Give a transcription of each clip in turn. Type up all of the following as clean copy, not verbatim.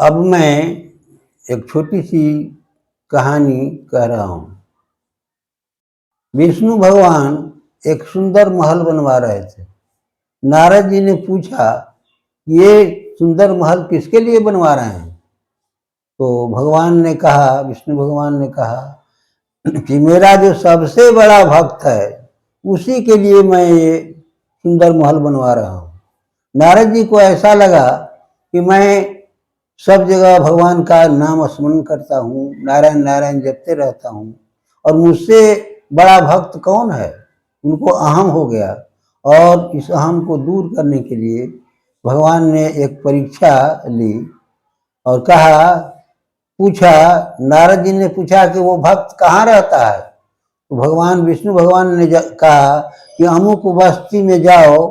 अब मैं एक छोटी सी कहानी कह रहा हूँ। विष्णु भगवान एक सुंदर महल बनवा रहे थे। नारद जी ने पूछा, ये सुंदर महल किसके लिए बनवा रहे हैं? तो विष्णु भगवान ने कहा कि मेरा जो सबसे बड़ा भक्त है उसी के लिए मैं ये सुंदर महल बनवा रहा हूँ। नारद जी को ऐसा लगा कि मैं सब जगह भगवान का नाम स्मरण करता हूँ, नारायण नारायण जपते रहता हूँ, और मुझसे बड़ा भक्त कौन है? उनको अहम हो गया, और इस अहम को दूर करने के लिए भगवान ने एक परीक्षा ली और पूछा, नारद जी ने पूछा कि वो भक्त कहाँ रहता है? तो विष्णु भगवान ने कहा कि अमुक बस्ती में जाओ,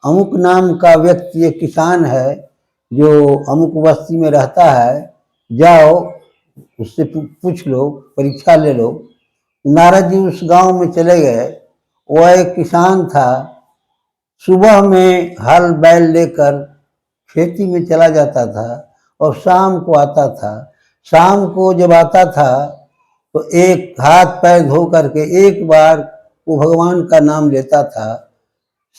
अमुक नाम का व्यक्ति एक किसान है जो अमुक बस्ती में रहता है, जाओ उससे पूछ लो, परीक्षा ले लो। नारद जी उस गांव में चले गए। वह एक किसान था। सुबह में हल बैल लेकर खेती में चला जाता था और शाम को आता था। शाम को जब आता था तो एक हाथ पैर धो करके एक बार वो भगवान का नाम लेता था,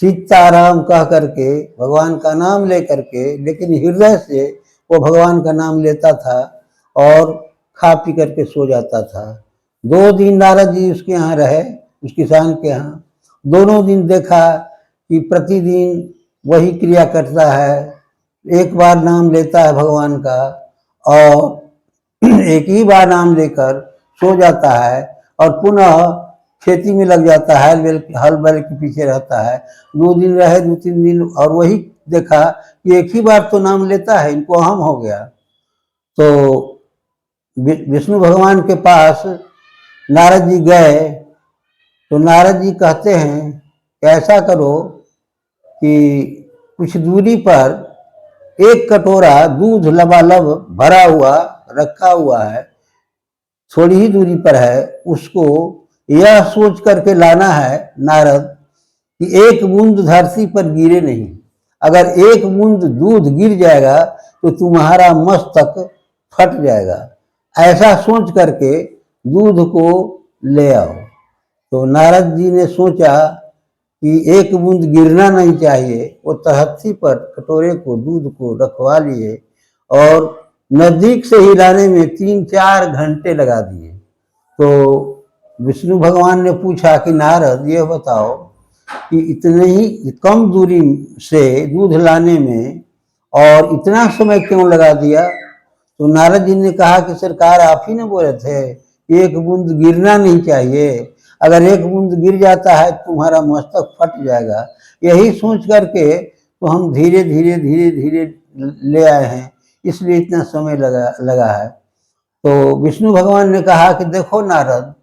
सीताराम कह करके भगवान का नाम ले करके, लेकिन हृदय से वो भगवान का नाम लेता था और खा पी करके सो जाता था। 2 दिन नारद जी उसके यहाँ रहे, उस किसान के यहाँ। दोनों दिन देखा कि प्रतिदिन वही क्रिया करता है, एक बार नाम लेता है भगवान का और एक ही बार नाम लेकर सो जाता है और पुनः खेती में लग जाता है, हल बैल के पीछे रहता है। 2 दिन रहे, 2-3 दिन, और वही देखा कि एक ही बार तो नाम लेता है, इनको अहम हो गया। तो विष्णु भगवान के पास नारद जी गए तो नारद जी कहते हैं कि ऐसा करो कि कुछ दूरी पर एक कटोरा दूध लबालब भरा हुआ रखा हुआ है, थोड़ी ही दूरी पर है, उसको यह सोच करके लाना है नारद कि एक बूंद धरती पर गिरे नहीं। अगर एक बूंद दूध गिर जाएगा तो तुम्हारा मस्तक फट जाएगा। ऐसा सोच करके दूध को ले आओ। तो नारद जी ने सोचा कि एक बूंद गिरना नहीं चाहिए। वो तहत्थी पर कटोरे को, दूध को रखवा लिए और नजदीक से ही लाने में 3-4 घंटे लगा दिए। तो विष्णु भगवान ने पूछा कि नारद, ये बताओ कि इतने ही कम दूरी से दूध लाने में और इतना समय क्यों लगा दिया? तो नारद जी ने कहा कि सरकार, आप ही ने बोले थे एक बूंद गिरना नहीं चाहिए, अगर एक बूंद गिर जाता है तुम्हारा मस्तक फट जाएगा। यही सोच करके तो हम धीरे धीरे धीरे धीरे ले आए हैं, इसलिए इतना समय लगा है। तो विष्णु भगवान ने कहा कि देखो नारद,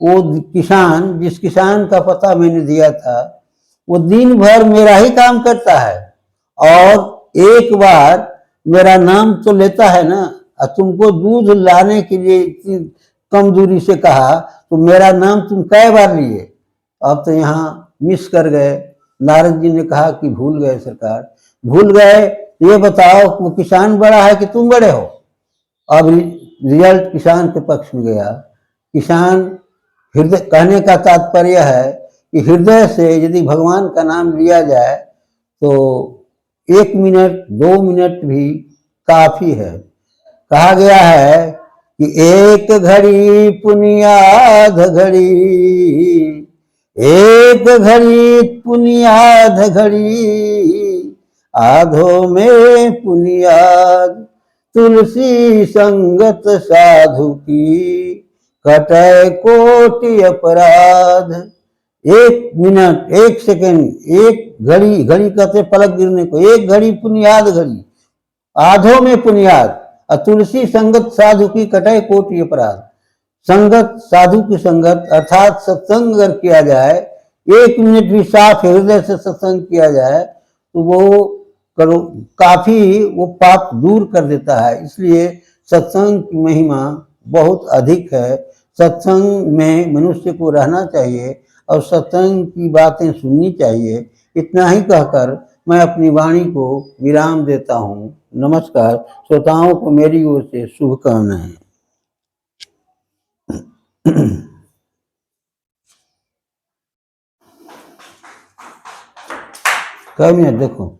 वो किसान, जिस किसान का पता मैंने दिया था, वो दिन भर मेरा ही काम करता है और एक बार मेरा नाम तो लेता है ना। और तुमको दूध लाने के लिए इतनी कम दूरी से कहा तो मेरा नाम तुम कई बार लिए, अब तो यहाँ मिस कर गए। नारद जी ने कहा कि भूल गए सरकार, भूल गए। ये बताओ वो किसान बड़ा है कि तुम बड़े हो? अब रिजल्ट किसान के पक्ष में गया। किसान हृदय, कहने का तात्पर्य है कि हृदय से यदि भगवान का नाम लिया जाए तो 1 मिनट 2 मिनट भी काफी है। कहा गया है कि एक घड़ी पुनियाद घड़ी, एक घड़ी पुनियाद घड़ी, आधो में पुनियाद, तुलसी संगत साधु की, कटय कोटि अपराध। 1 मिनट 1 सेकेंड, एक घड़ी, घड़ी कहते पलक गिरने को, एक घड़ी पुनियाद घड़ी, आधों में पुनियाद, और तुलसी संगत साधु की, कटय कोटि अपराध। संगत, साधु की संगत अर्थात सत्संग अगर किया जाए, 1 मिनट भी साफ हृदय से सत्संग किया जाए तो वो काफी वो पाप दूर कर देता है। इसलिए सत्संग की महिमा बहुत अधिक है। सत्संग में मनुष्य को रहना चाहिए और सत्संग की बातें सुननी चाहिए। इतना ही कहकर मैं अपनी वाणी को विराम देता हूँ। नमस्कार। श्रोताओं को मेरी ओर से शुभकामनाएं। क्या मिनट देखो।